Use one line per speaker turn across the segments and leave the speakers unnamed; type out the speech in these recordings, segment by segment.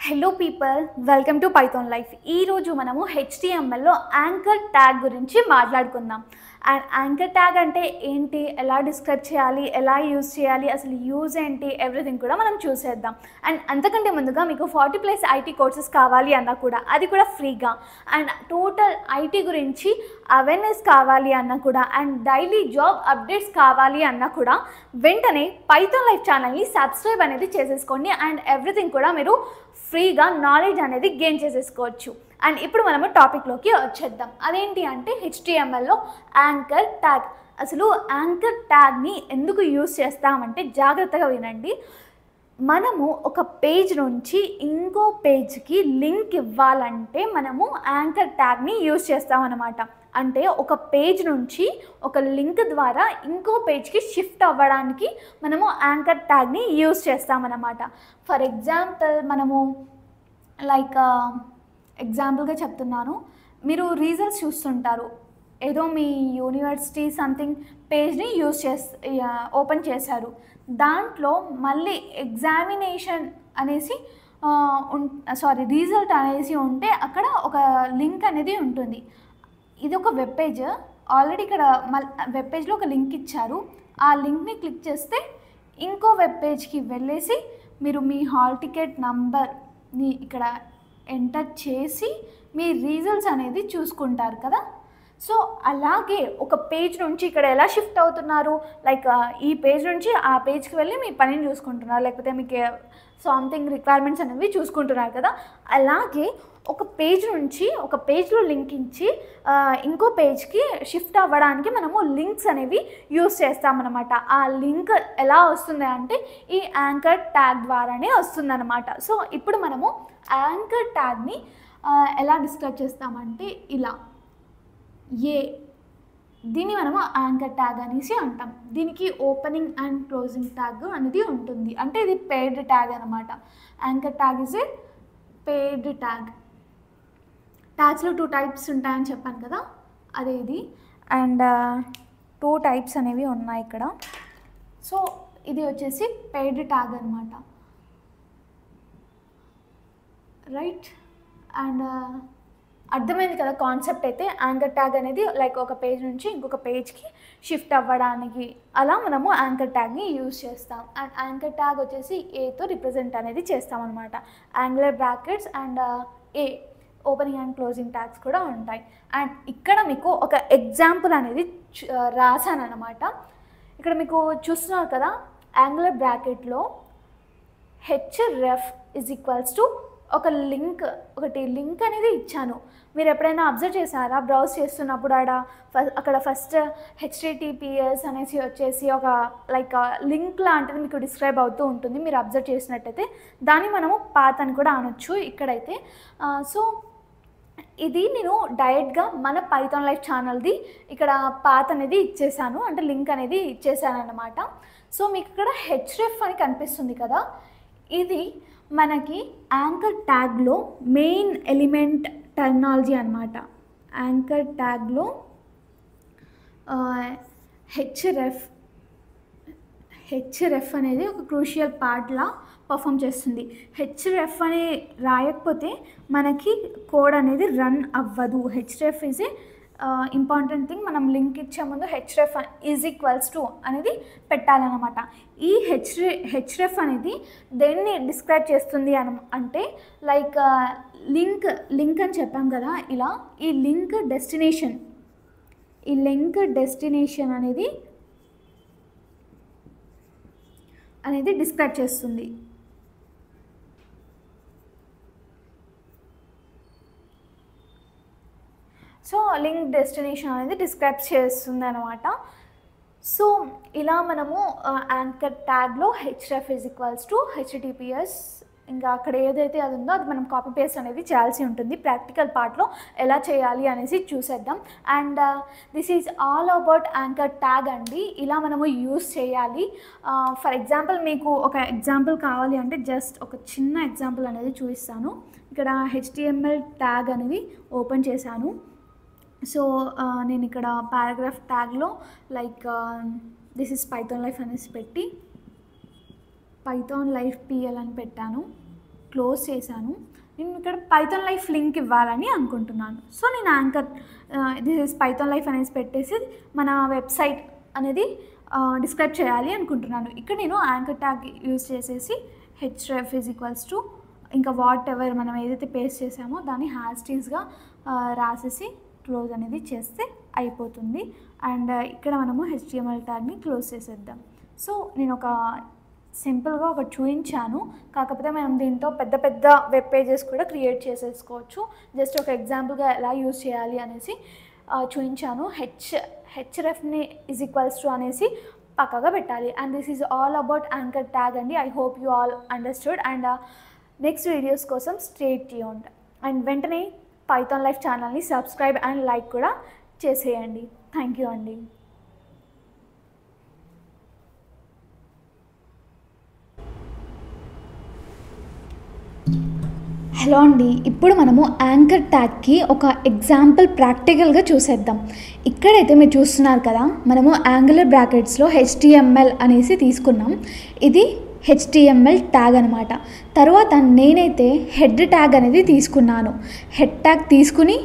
Hello people, welcome to Python life. ఈరోజు మనము హెచ్టిఎంఎల్లో anchor tag గురించి మాట్లాడుకుందాం. అండ్ యాంకర్ ట్యాగ్ అంటే ఏంటి, ఎలా డిస్క్రైబ్ చేయాలి, ఎలా యూజ్ చేయాలి, అసలు యూజ్ ఏంటి, ఎవ్రీథింగ్ కూడా మనం చూసేద్దాం. అండ్ అంతకంటే ముందుగా మీకు 40+ ఐటీ కోర్సెస్ కావాలి అన్నా కూడా అది కూడా ఫ్రీగా, అండ్ టోటల్ ఐటీ గురించి అవేర్నెస్ కావాలి అన్నా కూడా, అండ్ డైలీ జాబ్ అప్డేట్స్ కావాలి అన్నా కూడా వెంటనే పైథాన్ లైఫ్ ఛానల్ని సబ్స్క్రైబ్ అనేది చేసేసుకోండి. అండ్ ఎవ్రీథింగ్ కూడా మీరు ఫ్రీగా నాలెడ్జ్ అనేది గెయిన్ చేసేసుకోవచ్చు. అండ్ ఇప్పుడు మనము టాపిక్లోకి వచ్చేద్దాం. అదేంటి అంటే హెచ్టిఎంఎల్లో యాంకర్ ట్యాగ్. అసలు యాంకర్ ట్యాగ్ని ఎందుకు యూజ్ చేస్తామంటే జాగ్రత్తగా వినండి. మనము ఒక పేజ్ నుంచి ఇంకో పేజ్కి లింక్ ఇవ్వాలంటే మనము యాంకర్ ట్యాగ్ని యూజ్ చేస్తామన్నమాట. అంటే ఒక పేజ్ నుంచి ఒక లింక్ ద్వారా ఇంకో పేజ్కి షిఫ్ట్ అవ్వడానికి మనము యాంకర్ ట్యాగ్ని యూజ్ చేస్తామన్నమాట. ఫర్ ఎగ్జాంపుల్ మనము ఎగ్జాంపుల్గా చెప్తున్నాను, మీరు రీజల్ట్స్ చూస్తుంటారు, ఏదో మీ యూనివర్సిటీ సంథింగ్ పేజ్ని ఓపెన్ చేశారు. దాంట్లో మళ్ళీ ఎగ్జామినేషన్ అనేసి రిజల్ట్ అనేసి ఉంటే అక్కడ ఒక లింక్ అనేది ఉంటుంది. ఇది ఒక వెబ్ పేజ్. ఆల్రెడీ ఇక్కడ వెబ్ పేజ్లో ఒక లింక్ ఇచ్చారు. ఆ లింక్ని క్లిక్ చేస్తే ఇంకో వెబ్ పేజ్కి వెళ్ళేసి మీరు మీ హాల్ టికెట్ నంబర్ని ఇక్కడ ఎంటర్ చేసి మీ రిజల్ట్స్ అనేది చూసుకుంటారు కదా. సో అలాగే ఒక పేజ్ నుంచి ఇక్కడ ఎలా షిఫ్ట్ అవుతున్నారు, ఈ పేజ్ నుంచి ఆ పేజ్కి వెళ్ళి మీ పనిని చూసుకుంటున్నారు, లేకపోతే మీకు సంథింగ్ రిక్వైర్మెంట్స్ అనేవి చూసుకుంటున్నారు కదా. అలాగే ఒక పేజ్ నుంచి ఒక పేజ్లో లింక్ ఇచ్చి ఇంకో పేజ్కి షిఫ్ట్ అవ్వడానికి మనము లింక్స్ అనేవి యూజ్ చేస్తామన్నమాట. ఆ లింక్ ఎలా వస్తుంది అంటే ఈ యాంకర్ ట్యాగ్ ద్వారానే వస్తుందన్నమాట. సో ఇప్పుడు మనము యాంకర్ ట్యాగ్ని ఎలా డిస్క్రైబ్ చేస్తామంటే ఇలా దీన్ని మనము యాంకర్ ట్యాగ్ అనేసి అంటాం. దీనికి ఓపెనింగ్ అండ్ క్లోజింగ్ ట్యాగ్ అనేది ఉంటుంది. అంటే ఇది పెయిడ్ ట్యాగ్ అనమాట. Anchor tag is a paid tag. ట్యాగ్స్లో 2 టైప్స్ ఉంటాయని చెప్పాను కదా, అదే ఇది. అండ్ 2 టైప్స్ అనేవి ఉన్నాయి ఇక్కడ. సో ఇది వచ్చేసి పెయిడ్ ట్యాగ్ అనమాట, రైట్. అండ్ అర్థమైంది కదా కాన్సెప్ట్. అయితే యాంకర్ ట్యాగ్ అనేది ఒక పేజ్ నుంచి ఇంకొక పేజ్కి షిఫ్ట్ అవ్వడానికి అలా మనము యాంకర్ ట్యాగ్ని యూజ్ చేస్తాం. అండ్ యాంకర్ ట్యాగ్ వచ్చేసి ఏతో రిప్రజెంట్ అనేది చేస్తామన్నమాట. Angular brackets and opening and closing tags కూడా ఉంటాయి. అండ్ ఇక్కడ మీకు ఒక ఎగ్జాంపుల్ అనేది రాశాను అనమాట. ఇక్కడ మీకు చూస్తున్నారు కదా, యాంగులర్ బ్రాకెట్లో href ఒకటి లింక్ అనేది ఇచ్చాను. మీరు ఎప్పుడైనా అబ్జర్వ్ చేశారా, బ్రౌజ్ చేస్తున్నప్పుడు అక్కడ ఫస్ట్ https అనేసి వచ్చేసి ఒక లింక్ లాంటిది మీకు డిస్క్రైబ్ అవుతూ ఉంటుంది. మీరు అబ్జర్వ్ చేసినట్టయితే దాన్ని మనము పాత్ అని కూడా అనొచ్చు ఇక్కడైతే. సో ఇది నేను డైరెక్ట్గా మన పైథాన్ లైఫ్ ఛానల్ది ఇక్కడ పాత్ అనేది ఇచ్చేసాను, అంటే లింక్ అనేది ఇచ్చేసాను అనమాట. సో మీకు ఇక్కడ href అని కనిపిస్తుంది కదా, ఇది మనకి యాంకర్ ట్యాగ్లో మెయిన్ ఎలిమెంట్ టెర్మినాలజీ అనమాట. యాంకర్ ట్యాగ్లో href అనేది ఒక క్రూషియల్ పార్ట్లా పర్ఫామ్ చేస్తుంది. href అని రాయకపోతే మనకి కోడ్ అనేది రన్ అవ్వదు. href is a important thing. మనం లింక్ ఇచ్చే ముందు href అనేది పెట్టాలన్నమాట. ఈ href అనేది దేన్ని డిస్క్రైబ్ చేస్తుంది అంటే లింక్ అని చెప్పాం కదా, ఇలా ఈ లింక్ డెస్టినేషన్ అనేది డిస్క్రైబ్ చేస్తుంది. సో లింక్ డెస్టినేషన్ అనేది డిస్క్రైబ్ చేస్తుంది అనమాట. సో ఇలా మనము యాంకర్ ట్యాగ్లో href https ఇంకా అక్కడ ఏదైతే అది ఉందో అది మనం కాపీ పేస్ట్ అనేది చేయాల్సి ఉంటుంది. ప్రాక్టికల్ పార్ట్లో ఎలా చేయాలి అనేసి చూసేద్దాం. And this is all about anchor tag అండి. ఇలా మనము యూజ్ చేయాలి. ఫర్ ఎగ్జాంపుల్ మీకు ఒక ఎగ్జాంపుల్ కావాలి అంటే జస్ట్ ఒక చిన్న ఎగ్జాంపుల్ అనేది చూపిస్తాను. ఇక్కడ HTML ట్యాగ్ అనేది ఓపెన్ చేశాను. సో నేను ఇక్కడ పారాగ్రాఫ్ ట్యాగ్లో దిస్ ఇస్ పైథాన్ లైఫ్ అనేసి పెట్టి పైథాన్ లైఫ్ PL అని పెట్టాను. క్లోజ్ చేశాను. నేను ఇక్కడ పైథాన్ లైఫ్ లింక్ ఇవ్వాలని అనుకుంటున్నాను. సో నేను anchor this is Python Life అనేసి పెట్టేసి మన వెబ్సైట్ అనేది డిస్క్రైబ్ చేయాలి అనుకుంటున్నాను. ఇక్కడ నేను యాంకర్ ట్యాగ్ యూజ్ చేసేసి href = ఇంకా వాట్ ఎవర్ మనం ఏదైతే పేస్ట్ చేసామో దాన్ని హ్యాష్టీస్గా రాసేసి క్లోజ్ అనేది చేస్తే అయిపోతుంది. అండ్ ఇక్కడ మనము HTML ట్యాగ్ని క్లోజ్ చేసేద్దాం. సో నేను ఒక సింపుల్గా ఒకటి చూపించాను, కాకపోతే మనం దీంతో పెద్ద పెద్ద వెబ్ పేజెస్ కూడా క్రియేట్ చేసేసుకోవచ్చు. జస్ట్ ఒక ఎగ్జాంపుల్గా ఎలా యూజ్ చేయాలి అనేసి చూపించాను. hrefని = అనేసి పక్కగా పెట్టాలి. And this is all about anchor tag అండి. I hope you all understood. And next videos కోసం స్టే ట్యూన్డ్. అండ్ వెంటనే పైథాన్ లైఫ్ ఛానల్ని సబ్స్క్రైబ్ అండ్ లైక్ కూడా చేసేయండి. థ్యాంక్ యూ అండి. హలో అండి, ఇప్పుడు మనము యాంకర్ ట్యాగ్కి ఒక ఎగ్జాంపుల్ ప్రాక్టికల్గా చూసేద్దాం. ఇక్కడైతే మీరు చూస్తున్నారు కదా, మనము యాంగులర్ బ్రాకెట్స్లో HTML అనేసి తీసుకున్నాం. ఇది HTML ట్యాగ్ అనమాట. తర్వాత నేనైతే హెడ్ ట్యాగ్ అనేది తీసుకున్నాను. హెడ్ ట్యాగ్ తీసుకుని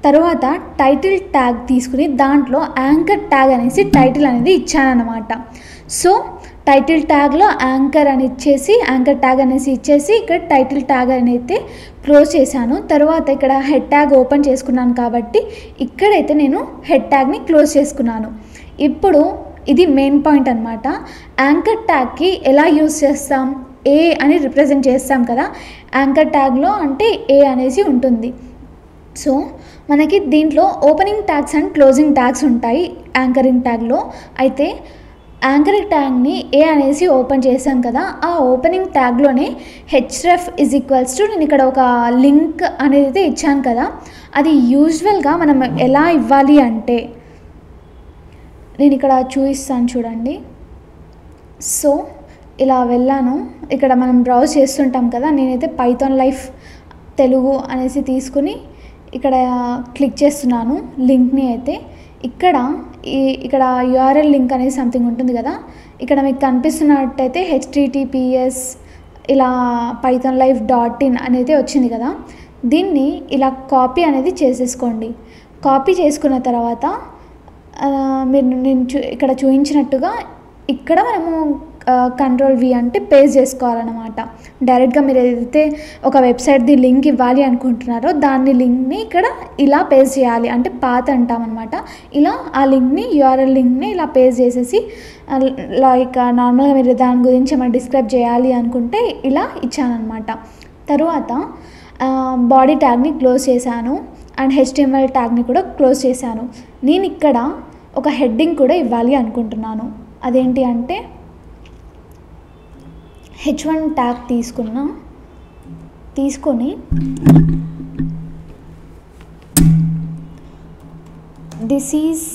తర్వాత టైటిల్ ట్యాగ్ తీసుకుని దాంట్లో యాంకర్ ట్యాగ్ అనేసి టైటిల్ అనేది ఇచ్చానమాట. సో టైటిల్ ట్యాగ్లో యాంకర్ అని ఇచ్చేసి యాంకర్ ట్యాగ్ అనేసి ఇచ్చేసి ఇక్కడ టైటిల్ ట్యాగ్ అని అయితే క్లోజ్ చేశాను. తర్వాత ఇక్కడ హెడ్ ట్యాగ్ ఓపెన్ చేసుకున్నాను కాబట్టి ఇక్కడైతే నేను హెడ్ ట్యాగ్ని క్లోజ్ చేసుకున్నాను. ఇప్పుడు ఇది మెయిన్ పాయింట్ అనమాట. యాంకర్ ట్యాగ్కి ఎలా యూజ్ చేస్తాం? ఏ అని రిప్రజెంట్ చేస్తాం కదా, యాంకర్ ట్యాగ్లో అంటే ఏ అనేసి ఉంటుంది. సో మనకి దీంట్లో opening tags and closing tags ఉంటాయి యాంకరింగ్ ట్యాగ్లో. అయితే యాంకరింగ్ ట్యాగ్ని ఏ అనేసి ఓపెన్ చేసాం కదా, ఆ ఓపెనింగ్ ట్యాగ్లోనే href = నేను ఇక్కడ ఒక లింక్ అనేది ఇచ్చాను కదా, అది యూజువల్గా మనం ఎలా ఇవ్వాలి అంటే నేను ఇక్కడ చూపిస్తాను చూడండి. సో ఇలా వెళ్ళాను, ఇక్కడ మనం బ్రౌజ్ చేస్తుంటాం కదా, నేనైతే పైథాన్ లైఫ్ తెలుగు అనేసి తీసుకుని ఇక్కడ క్లిక్ చేస్తున్నాను లింక్ని. అయితే ఇక్కడ URL లింక్ అనేది సంథింగ్ ఉంటుంది కదా, ఇక్కడ మీకు కనిపిస్తున్నట్టయితే https ఇలా pythonlife.in అనేది వచ్చింది కదా, దీన్ని ఇలా కాపీ అనేది చేసేసుకోండి. కాపీ చేసుకున్న తర్వాత నేను ఇక్కడ చూపించినట్టుగా ఇక్కడ మనము Ctrl+V అంటే పేస్ట్ చేసుకోవాలన్నమాట. డైరెక్ట్గా మీరు ఏదైతే ఒక వెబ్సైట్ది లింక్ ఇవ్వాలి అనుకుంటున్నారో దాన్ని లింక్ని ఇక్కడ ఇలా పేస్ట్ చేయాలి, అంటే పాత్ అంటామన్నమాట. ఇలా ఆ లింక్ని URL లింక్ని ఇలా పేస్ట్ చేసేసి లైక్ నార్మల్గా మీరు దాని గురించి ఏమైనా డిస్క్రైబ్ చేయాలి అనుకుంటే ఇలా ఇచ్చానమాట. తరువాత బాడీ ట్యాగ్ని క్లోజ్ చేశాను అండ్ HTML ట్యాగ్ని కూడా క్లోజ్ చేశాను. నేను ఇక్కడ ఒక హెడ్డింగ్ కూడా ఇవ్వాలి అనుకుంటున్నాను. అదేంటి అంటే h1 ట్యాగ్ తీసుకొని this is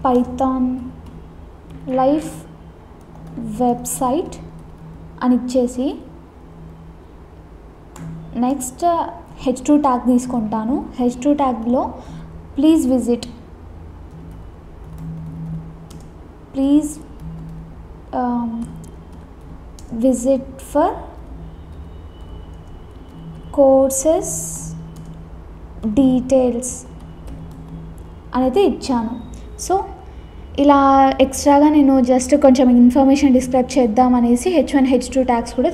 Python Life website అని ఇచ్చేసి నెక్స్ట్ h2 ట్యాగ్ తీసుకుంటాను. h2 ట్యాగ్లో please visit for courses details అనేది ఇచ్చాను. సో ఇలా ఎక్స్ట్రాగా నేను జస్ట్ కొంచెం information describe చేద్దామనేసి h1 h2 tags కూడా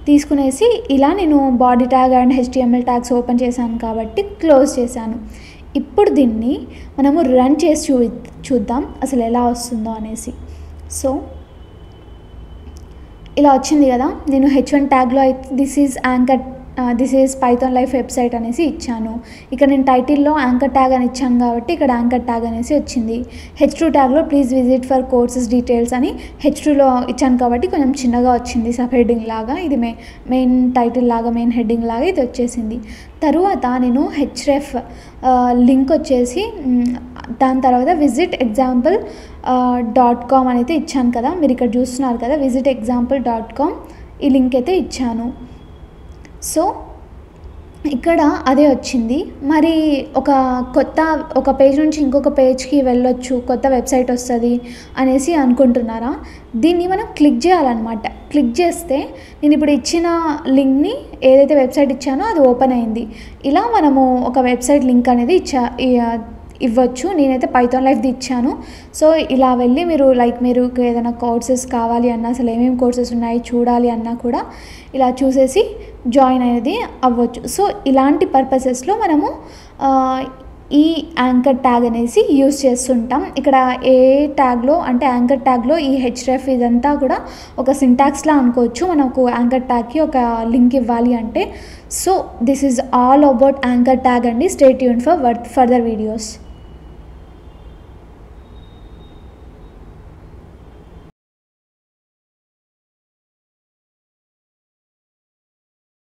తీసుకునేసి ఇలా నేను body tag and HTML tags open చేశాను కాబట్టి క్లోజ్ చేశాను. ఇప్పుడు దీన్ని మనము రన్ చేసి చూద్దాం అసలు ఎలా వస్తుందో అనేసి. సో ఇలా వచ్చింది కదా, నేను h1 ట్యాగ్లో అయితే this is Python Life website అనేసి ఇచ్చాను. ఇక్కడ నేను టైటిల్లో యాంకర్ ట్యాగ్ అని ఇచ్చాను కాబట్టి ఇక్కడ యాంకర్ ట్యాగ్ అనేసి వచ్చింది. h2 ట్యాగ్లో please visit for courses details అని h2లో ఇచ్చాను కాబట్టి కొంచెం చిన్నగా వచ్చింది, సబ్ హెడ్డింగ్ లాగా. ఇది మెయిన్ టైటిల్ లాగా, మెయిన్ హెడ్డింగ్ లాగా ఇది వచ్చేసింది. తరువాత నేను href లింక్ వచ్చేసి దాని తర్వాత visitexample.com అయితే ఇచ్చాను కదా, మీరు ఇక్కడ చూస్తున్నారు కదా, visitexample.com ఈ లింక్ అయితే ఇచ్చాను. సో ఇక్కడ అదే వచ్చింది. మరి ఒక పేజ్ నుంచి ఇంకొక పేజ్కి వెళ్ళొచ్చు, కొత్త వెబ్సైట్ వస్తుంది అనేసి అనుకుంటున్నారా? దీన్ని మనం క్లిక్ చేయాలన్నమాట. క్లిక్ చేస్తే నేను ఇప్పుడు ఇచ్చిన లింక్ని, ఏదైతే వెబ్సైట్ ఇచ్చానో అది ఓపెన్ అయింది. ఇలా మనము ఒక వెబ్సైట్ లింక్ అనేది ఇవ్వచ్చు. నేనైతే పైథాన్ లైఫ్ది ఇచ్చాను. సో ఇలా వెళ్ళి మీరు ఏదైనా కోర్సెస్ కావాలి అన్నా, అసలు ఏమేమి కోర్సెస్ ఉన్నాయి చూడాలి అన్నా కూడా ఇలా చూసేసి జాయిన్ అనేది అవ్వచ్చు. సో ఇలాంటి పర్పసెస్లో మనము ఈ యాంకర్ ట్యాగ్ అనేసి యూస్ చేస్తుంటాం. ఇక్కడ ఏ ట్యాగ్లో అంటే యాంకర్ ట్యాగ్లో ఈ హెచ్రెఫ్ ఇదంతా కూడా ఒక సింటాక్స్లా అనుకోవచ్చు. మనకు యాంకర్ ట్యాగ్కి ఒక లింక్ ఇవ్వాలి అంటే. So this is all about anchor tag అండి. Stay tune for further videos.